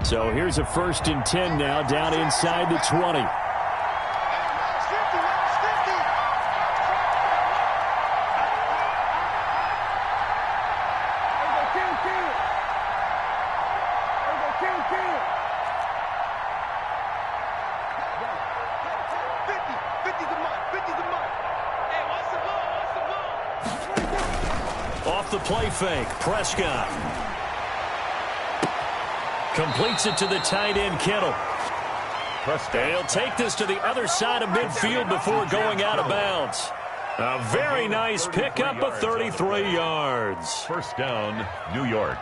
So here's a 1st and 10 now, down inside the 20. Off the play fake, Prescott completes it to the tight end, Kittle. And he'll take this to the other side of midfield before going out of bounds. A very nice pickup of 33 yards. 1st down, New York.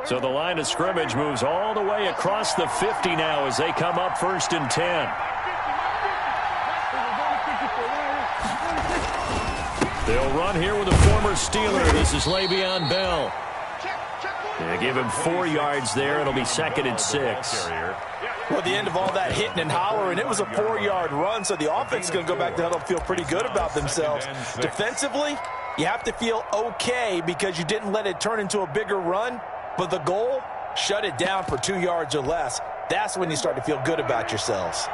So the line of scrimmage moves all the way across the 50 now as they come up 1st and 10. They'll run here with a former Steeler. This is Le'Veon Bell. They give him 4 yards there. It'll be 2nd and 6. Well, at the end of all that hitting and hollering, it was a 4-yard run, so the offense is going to go back to huddle and feel pretty good about themselves. Defensively, you have to feel okay because you didn't let it turn into a bigger run. But the goal, shut it down for 2 yards or less. That's when you start to feel good about yourselves.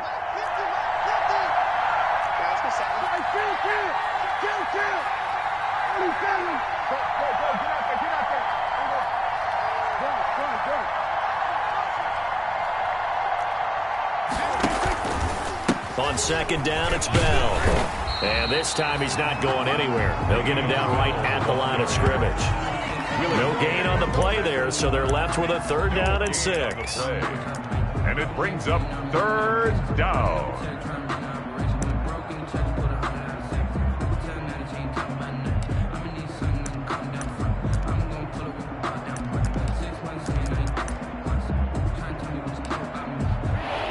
On 2nd down, it's Bell. And this time he's not going anywhere. They'll get him down right at the line of scrimmage. No gain on the play there, so they're left with a 3rd down and 6. And it brings up 3rd down.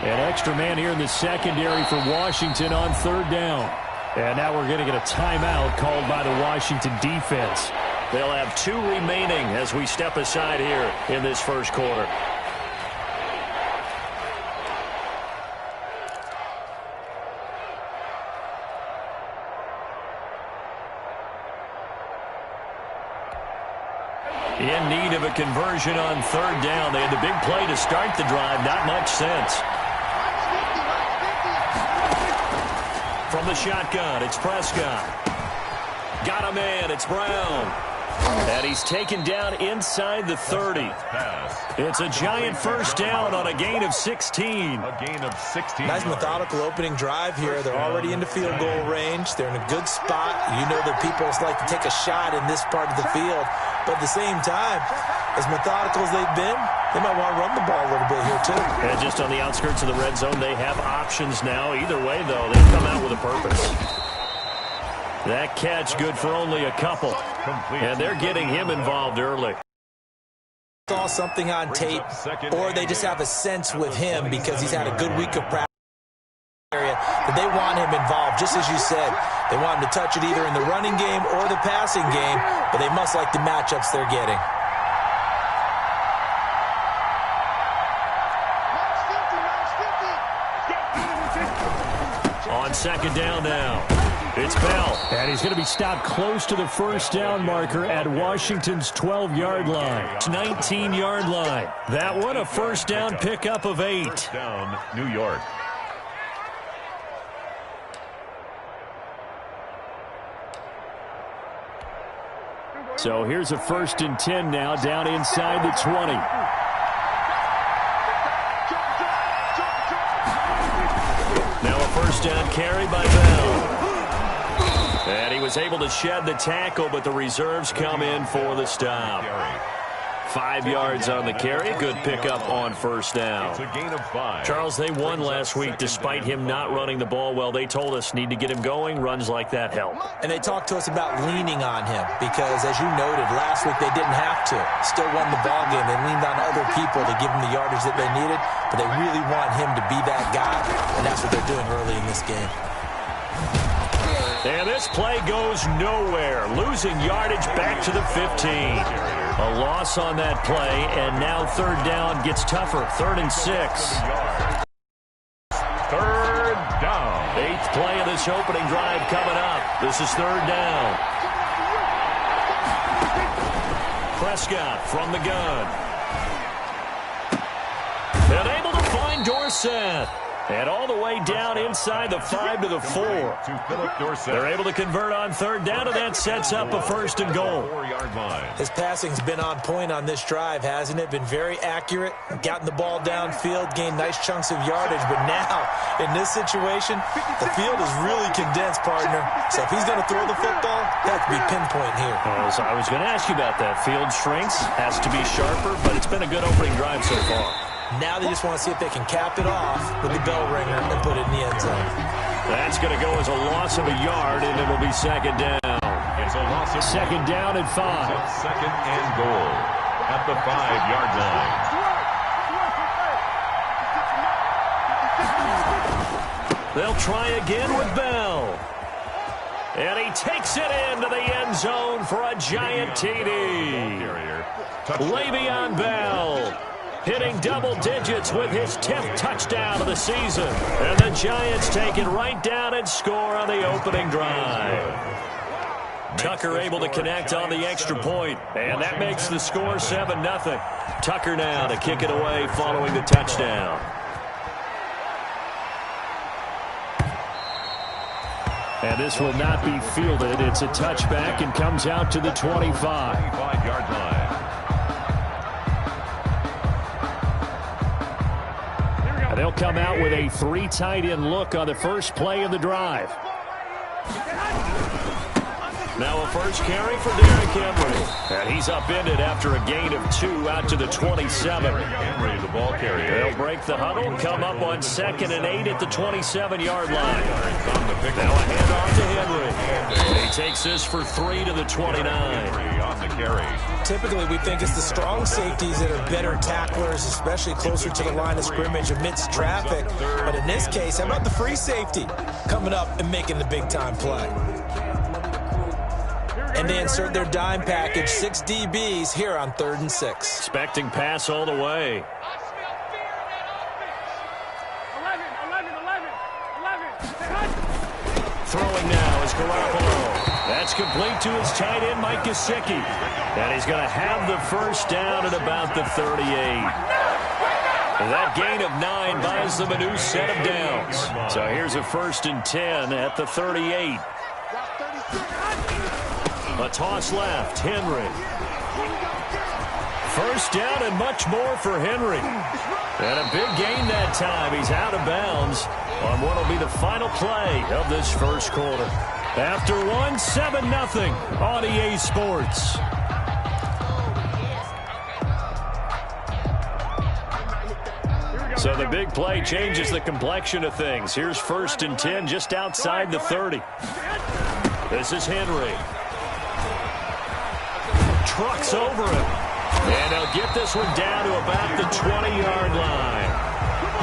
An extra man here in the secondary for Washington on 3rd down. And now we're going to get a timeout called by the Washington defense. They'll have 2 remaining as we step aside here in this 1st quarter. In need of a conversion on 3rd down. They had the big play to start the drive. Not much sense. From the shotgun, it's Prescott. Got a man, it's Brown. And he's taken down inside the 30. It's a giant 1st down on a gain of 16. A gain of 16. Nice methodical opening drive here. They're already into field goal range. They're in a good spot. You know that people like to take a shot in this part of the field. But at the same time, as methodical as they've been, they might want to run the ball a little bit here too. And just on the outskirts of the red zone, they have options now. Either way, though, they've come out with a purpose. That catch good for only a couple. And they're getting him involved early. Saw something on tape, or they just have a sense with him because he's had a good week of practice area that they want him involved, just as you said. They want him to touch it either in the running game or the passing game, but they must like the matchups they're getting. On 2nd down now, it's Bell. And he's going to be stopped close to the 1st down marker at Washington's 12-yard line. 19-yard line. That one a 1st down pickup of 8. 1st down, New York. So here's a 1st and 10 now, down inside the 20. Now a 1st down carry by Bell. And he was able to shed the tackle, but the reserves come in for the stop. 5 yards on the carry. Good pickup on 1st down. It's a gain of 5. Charles, they won last week despite him not running the ball well. They told us need to get him going. Runs like that help. And they talked to us about leaning on him because, as you noted, last week they didn't have to. Still won the ball game. They leaned on other people to give them the yardage that they needed, but they really want him to be that guy, and that's what they're doing early in this game. And this play goes nowhere. Losing yardage back to the 15. A loss on that play, and now 3rd down gets tougher. 3rd and 6. 3rd down. Eighth play of this opening drive coming up. This is third down. Prescott from the gun. And able to find Dorsett. And all the way down inside the 5 to the 4. They're able to convert on third down, and that sets up a first and goal. His passing's been on point on this drive, hasn't it? Been very accurate, gotten the ball downfield, gained nice chunks of yardage. But now, in this situation, the field is really condensed, partner. So if he's going to throw the football, that could be pinpoint here. So I was going to ask you about that. Field shrinks, has to be sharper, but it's been a good opening drive so far. Now they just want to see if they can cap it off with the bell ringer and put it in the end zone. That's going to go as a loss of a yard, and it'll be second down. It's a loss of second down at 5. Second and goal at the 5-yard line. They'll try again with Bell. And he takes it into the end zone for a giant TD. Le'Veon Bell hitting double digits with his 10th touchdown of the season. And the Giants take it right down and score on the opening drive. Tucker able to connect on the extra point, and that makes the score 7-0. Tucker now to kick it away following the touchdown. And this will not be fielded. It's a touchback and comes out to the 25. 25-yard line. They'll come out with a 3 tight end look on the first play of the drive. Now a first carry for Derrick Henry. And he's upended after a gain of 2 out to the 27. Henry, the ball carrier. They'll break the huddle, come up on 2nd and 8 at the 27-yard line. Now a handoff to Henry. He takes this for 3 to the 29. On the carry. Typically, we think it's the strong safeties that are better tacklers, especially closer to the line of scrimmage amidst traffic. But in this case, how about the free safety coming up and making the big-time play? And they insert their dime package, 6 DBs here on 3rd and 6. Expecting pass all the way. Throwing now is Garoppolo. That's complete to his tight end, Mike Gesicki. And he's going to have the first down at about the 38. That gain of 9 buys them a new set of downs. So here's a 1st and 10 at the 38. A toss left, Henry. First down and much more for Henry. And a big gain that time. He's out of bounds on what will be the final play of this first quarter. After 1, 7-0 on EA Sports. So the big play changes the complexion of things. Here's 1st and 10 just outside the 30. This is Henry. Trucks over him. And they'll get this one down to about the 20-yard line.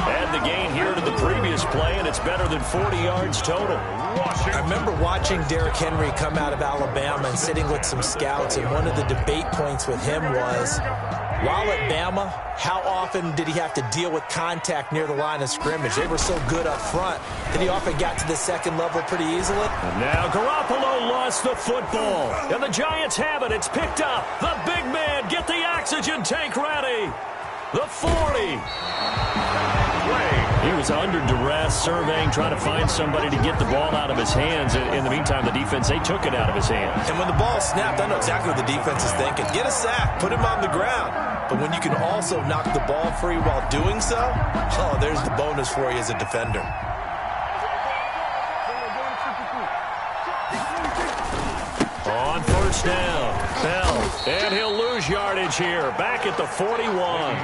Add the gain here to the previous play, and it's better than 40 yards total. I remember watching Derrick Henry come out of Alabama and sitting with some scouts, and one of the debate points with him was, while at Bama, how often did he have to deal with contact near the line of scrimmage? They were so good up front that he often got to the second level pretty easily. And now Garoppolo lost the football. And the Giants have it. It's picked up. The big man, get the oxygen tank ready. The 40. He was under duress, surveying, trying to find somebody to get the ball out of his hands. In the meantime, the defense, they took it out of his hands. And when the ball snapped, I know exactly what the defense is thinking. Get a sack, put him on the ground. But when you can also knock the ball free while doing so, oh, there's the bonus for you as a defender. On first down, Bell. And he'll lose yardage here. Back at the 41.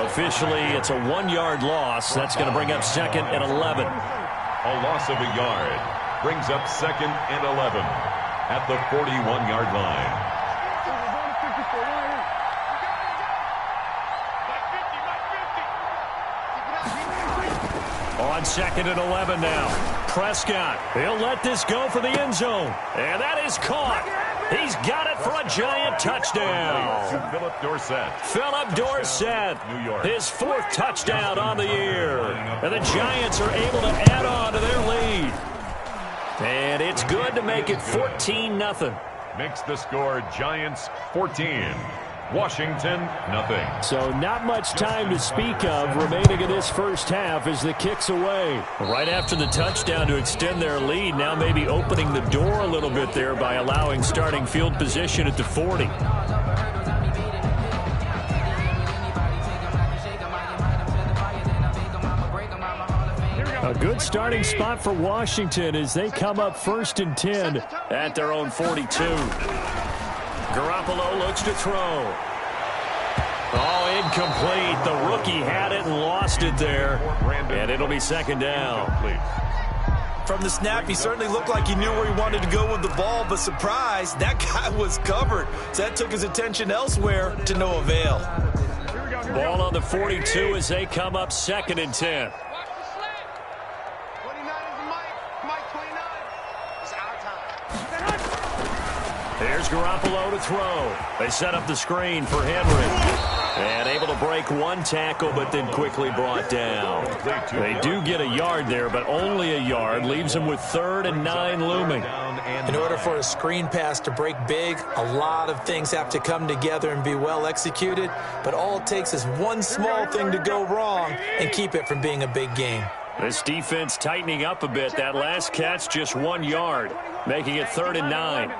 Officially, it's a 1-yard loss. That's going to bring up 2nd and 11. A loss of a yard brings up 2nd and 11 at the 41-yard line. On 2nd and 11 now. Prescott, he'll let this go for the end zone. And that is caught. He's got it for a giant touchdown. Philip Dorsett. Philip Dorsett, his 4th touchdown on the year. And the Giants are able to add on to their lead. And it's good to make it 14-0. Makes the score Giants 14. Washington, nothing. So not much time to speak of remaining in this first half as the kick's away. Right after the touchdown to extend their lead, now maybe opening the door a little bit there by allowing starting field position at the 40. A good starting spot for Washington as they come up 1st and 10 at their own 42. Garoppolo looks to throw. Oh, incomplete. The rookie had it and lost it there. And it'll be 2nd down. From the snap, he certainly looked like he knew where he wanted to go with the ball, but surprise, that guy was covered. So that took his attention elsewhere to no avail. Ball on the 42 as they come up 2nd and 10. Here's Garoppolo to throw. They set up the screen for Henry. And able to break one tackle, but then quickly brought down. They do get a yard there, but only a yard. Leaves them with 3rd and 9 looming. In order for a screen pass to break big, a lot of things have to come together and be well executed. But all it takes is one small thing to go wrong and keep it from being a big game. This defense tightening up a bit. That last catch, just 1 yard, making it 3rd and 9.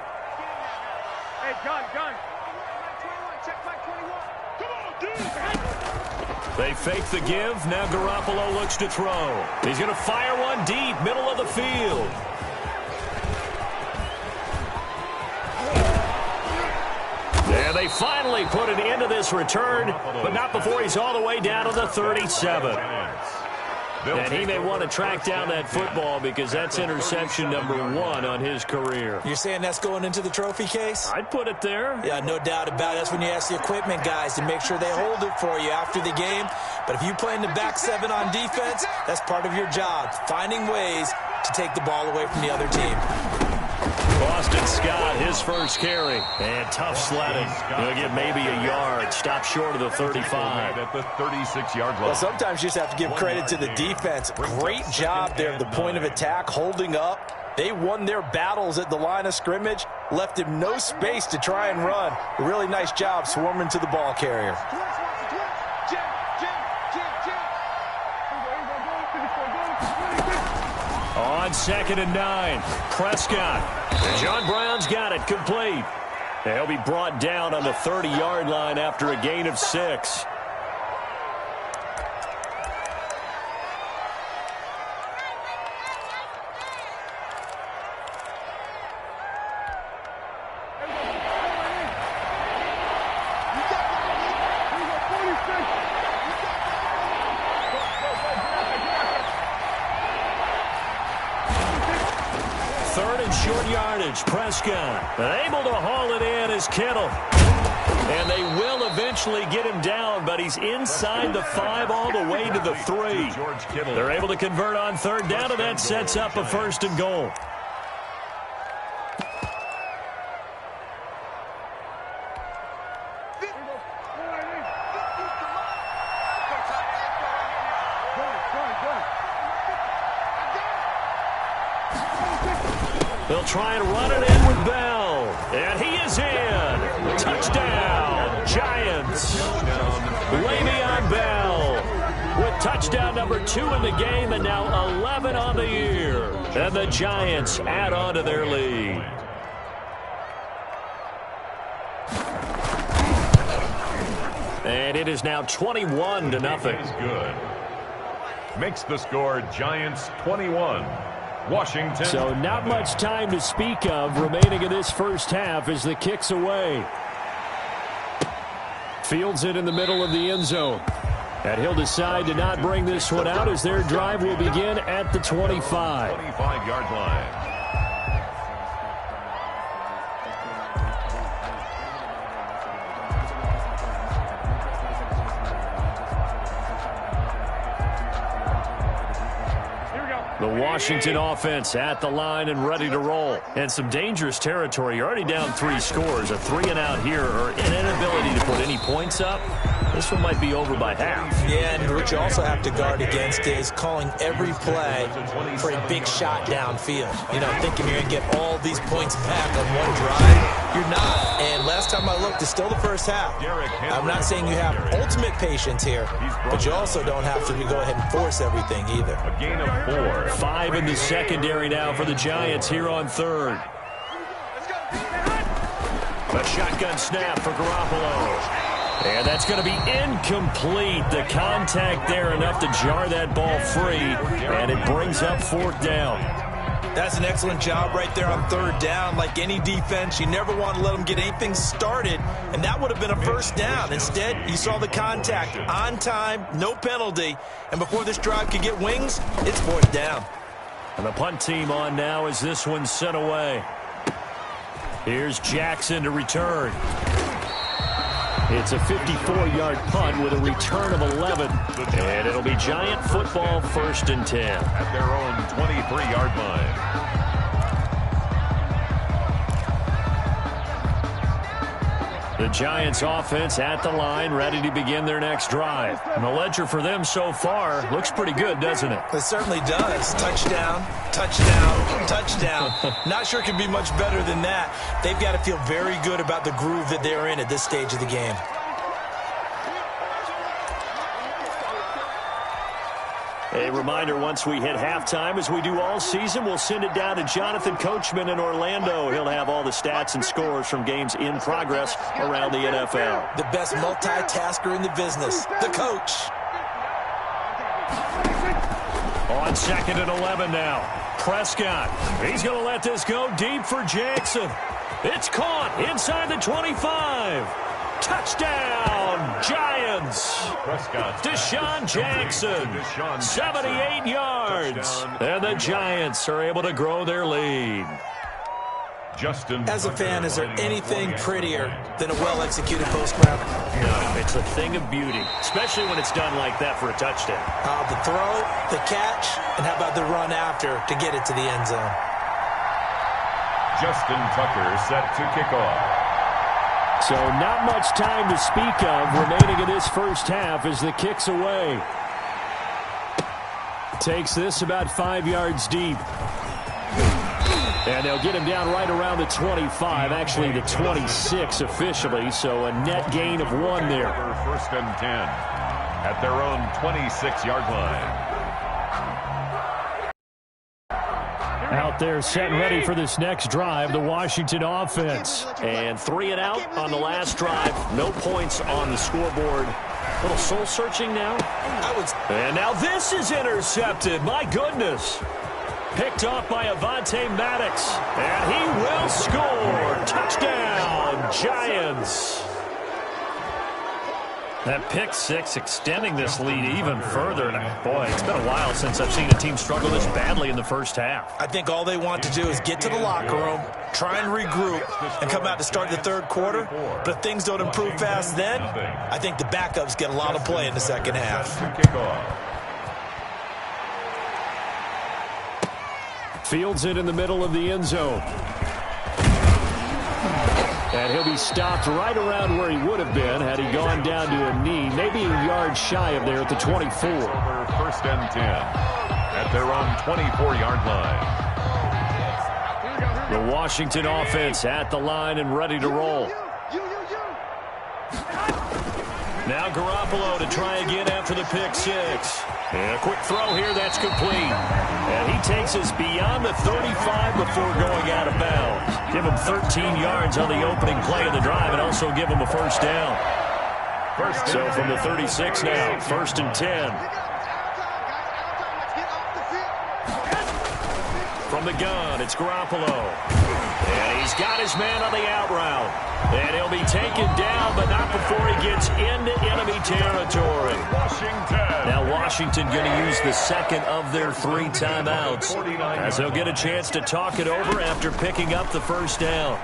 They fake the give. Now Garoppolo looks to throw. He's going to fire one deep, middle of the field. And they finally put an end to this return, but not before he's all the way down to the 37. And he may want to track down that football because that's interception number 1 on his career. You're saying that's going into the trophy case? I'd put it there. Yeah, no doubt about it. That's when you ask the equipment guys to make sure they hold it for you after the game. But if you play in the back 7 on defense, that's part of your job, finding ways to take the ball away from the other team. Boston Scott, his first carry. And tough sledding. He'll get maybe a yard. Stop short of the 35. At the 36-yard line. Well, sometimes you just have to give credit to the defense. Great job there at the point of attack, holding up. They won their battles at the line of scrimmage, left him no space to try and run. A really nice job swarming to the ball carrier. On 2nd and 9, Prescott. John Brown's got it, complete. And he'll be brought down on the 30-yard line after a gain of 6. Short yardage, Prescott able to haul it in as Kittle. And they will eventually get him down, but he's inside the 5 all the way to the 3. They're able to convert on 3rd down, and that sets up a 1st and goal. They'll try and run it in with Bell. And he is in. Touchdown, Giants. Le'Veon Bell with touchdown number 2 in the game and now 11 on the year. And the Giants add on to their lead. And it is now 21-0. That is good. Makes the score Giants 21. Washington. So not much time to speak of remaining in this first half as the kick's away. Fields it in the middle of the end zone. And he'll decide to not bring this one out as their drive will begin at the 25. 25-yard line. The Washington offense at the line and ready to roll. And some dangerous territory. You're already down 3 scores. A 3 and out here or an inability to put any points up. This one might be over by half. Yeah, and what you also have to guard against is calling every play for a big shot downfield. You know, thinking you're going to get all these points back on one drive. You're not. And last time I looked, it's still the first half. I'm not saying you have ultimate patience here, but you also don't have to go ahead and force everything either. A gain of 4. 5 in the secondary now for the Giants here on third. A shotgun snap for Garoppolo. And that's going to be incomplete. The contact there enough to jar that ball free, and it brings up 4th down. That's an excellent job right there on 3rd down. Like any defense, you never want to let them get anything started, and that would have been a 1st down. Instead, you saw the contact on time, no penalty, and before this drive could get wings, it's 4th down. And the punt team on now as this one's sent away. Here's Jackson to return. It's a 54-yard punt with a return of 11. And it'll be Giant football 1st and 10. At their own 23-yard line. The Giants offense at the line, ready to begin their next drive. And the ledger for them so far looks pretty good, doesn't it? It certainly does. Touchdown, touchdown, touchdown. Not sure it can be much better than that. They've got to feel very good about the groove that they're in at this stage of the game. A reminder, once we hit halftime, as we do all season, we'll send it down to Jonathan Coachman in Orlando. He'll have all the stats and scores from games in progress around the NFL. The best multitasker in the business, the coach. On 2nd and 11 now. Prescott. He's going to let this go deep for Jackson. It's caught inside the 25. Touchdown, Giants. Deshaun Jackson, 78 yards. And the Giants are able to grow their lead. As a fan, is there anything prettier than a well-executed post grab? No, it's a thing of beauty, especially when it's done like that for a touchdown. The throw, the catch, and how about the run after to get it to the end zone? Justin Tucker set to kick off. So not much time to speak of remaining in this first half as the kick's away. Takes this about 5 yards deep. And they'll get him down right around the 25, actually the 26 officially, so a net gain of 1 there. 1st and 10 at their own 26-yard line. Out there set and ready for this next drive, the Washington offense. And 3 and out on the last drive. No points on the scoreboard. A little soul-searching now. And now this is intercepted. My goodness. Picked off by Avonte Maddox. And he will score. Touchdown, Giants. That pick 6 extending this lead even further. And boy, it's been a while since I've seen a team struggle this badly in the first half. I think all they want to do is get to the locker room, try and regroup, and come out to start the 3rd quarter. But if things don't improve fast then, I think the backups get a lot of play in the second half. Fields it in the middle of the end zone. And he'll be stopped right around where he would have been had he gone down to a knee, maybe a yard shy of there at the 24. 1st and 10 at their own 24-yard line. The Washington offense at the line and ready to roll. Now Garoppolo to try again after the pick 6. And a quick throw here, that's complete. And he takes us beyond the 35 before going out of bounds. Give him 13 yards on the opening play of the drive and also give him a 1st down. So from the 36 now, 1st and 10. From the gun, it's Garoppolo. And he's got his man on the out route. And he'll be taken down, but not before he gets into enemy territory. Now Washington going to use the 2nd of their 3 timeouts as they'll get a chance to talk it over after picking up the 1st down.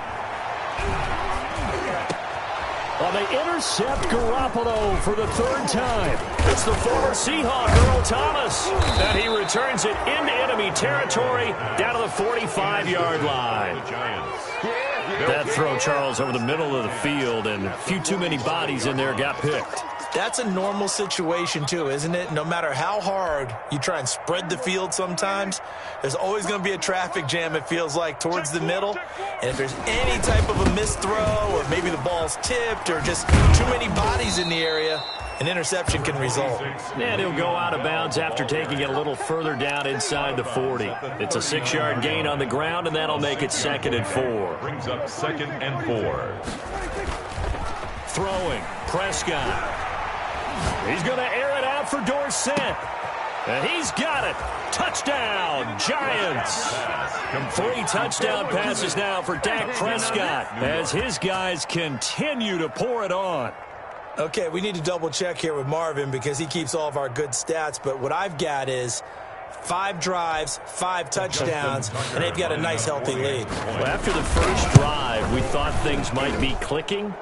Well, they intercept Garoppolo for the 3rd time. It's the former Seahawk, Earl Thomas, and he returns it into enemy territory down to the 45-yard line. That throw, Charles, over the middle of the field, and a few too many bodies in there got picked. That's a normal situation too, isn't it? No matter how hard you try and spread the field sometimes, there's always going to be a traffic jam, it feels like, towards the middle. And if there's any type of a missed throw or maybe the ball's tipped or just too many bodies in the area, an interception can result. And he'll go out of bounds after taking it a little further down inside the 40. It's a 6-yard gain on the ground, and that'll make it 2nd and 4. Brings up 2nd and 4. Throwing, Prescott. He's going to air it out for Dorsett. And he's got it. Touchdown, Giants. 3 touchdown passes now for Dak Prescott as his guys continue to pour it on. Okay, we need to double check here with Marvin because he keeps all of our good stats. But what I've got is 5 drives, 5 touchdowns, and they've got a nice, healthy lead. Well, after the first drive, we thought things might be clicking.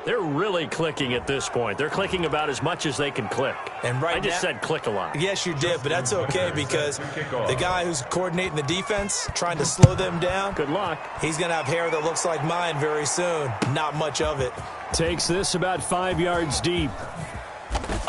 They're really clicking at this point. They're clicking about as much as they can click. And I just said click a lot. Yes, you did, but that's okay because the guy who's coordinating the defense, trying to slow them down, good luck. He's going to have hair that looks like mine very soon. Not much of it. Takes this about 5 yards deep.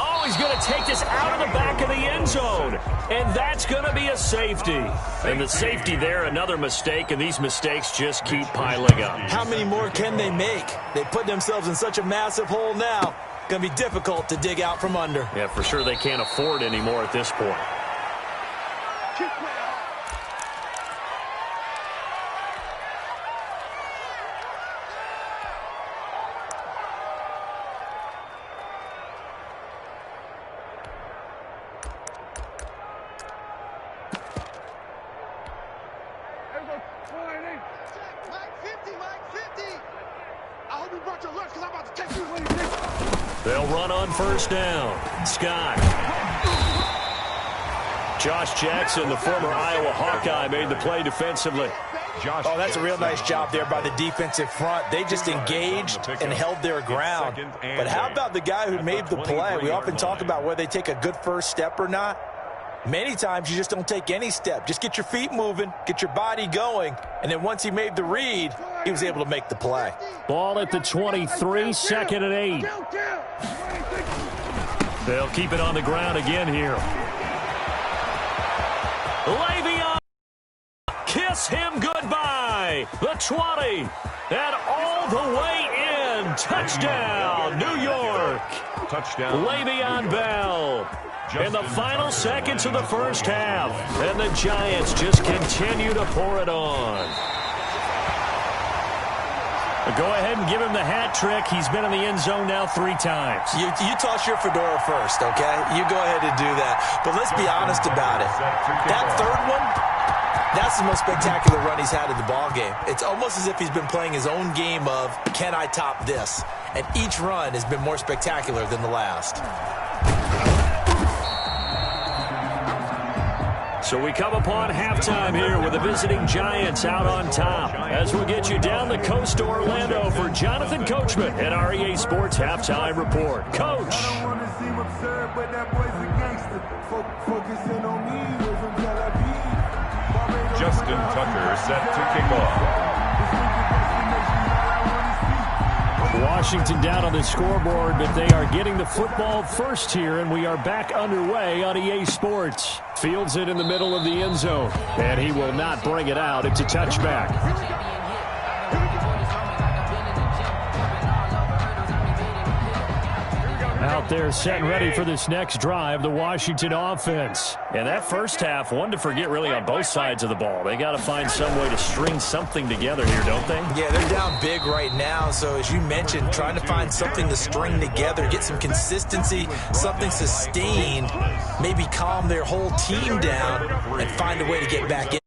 Oh, he's going to take this out of the back of the end zone. And that's going to be a safety. And the safety there, another mistake, and these mistakes just keep piling up. How many more can they make? They put themselves in such a massive hole now. Going to be difficult to dig out from under. Yeah, for sure they can't afford any more at this point. They'll run on first down. Scott. Josh Jackson, the former Iowa Hawkeye, made the play defensively. Oh, that's a real nice job there by the defensive front. They just engaged and held their ground. But how about the guy who made the play? We often talk about whether they take a good first step or not. Many times you just don't take any step. Just get your feet moving, get your body going, and then once he made the read, he was able to make the play. Ball at the 23, 2nd and 8. They'll keep it on the ground again here. Le'Veon, kiss him goodbye. The 20, and all the way in. Touchdown, New York. Touchdown. Le'Veon Bell. In the final seconds of the first half, and the Giants just continue to pour it on. Go ahead and give him the hat trick. He's been in the end zone now 3 times. You toss your fedora first, okay? You go ahead and do that. But let's be honest about it. That third one, that's the most spectacular run he's had in the ballgame. It's almost as if he's been playing his own game of, can I top this? And each run has been more spectacular than the last. So we come upon halftime here with the visiting Giants out on top. As we get you down the coast to Orlando for Jonathan Coachman at REA Sports Halftime Report. Coach. Justin Tucker set to kick off. Washington down on the scoreboard, but they are getting the football first here, and we are back underway on EA Sports. Fields it in the middle of the end zone, and he will not bring it out. It's a touchback. Out there set and ready for this next drive, the Washington offense. And that first half, one to forget really on both sides of the ball. They got to find some way to string something together here, don't they? Yeah, they're down big right now. So as you mentioned, trying to find something to string together, get some consistency, something sustained, maybe calm their whole team down and find a way to get back in.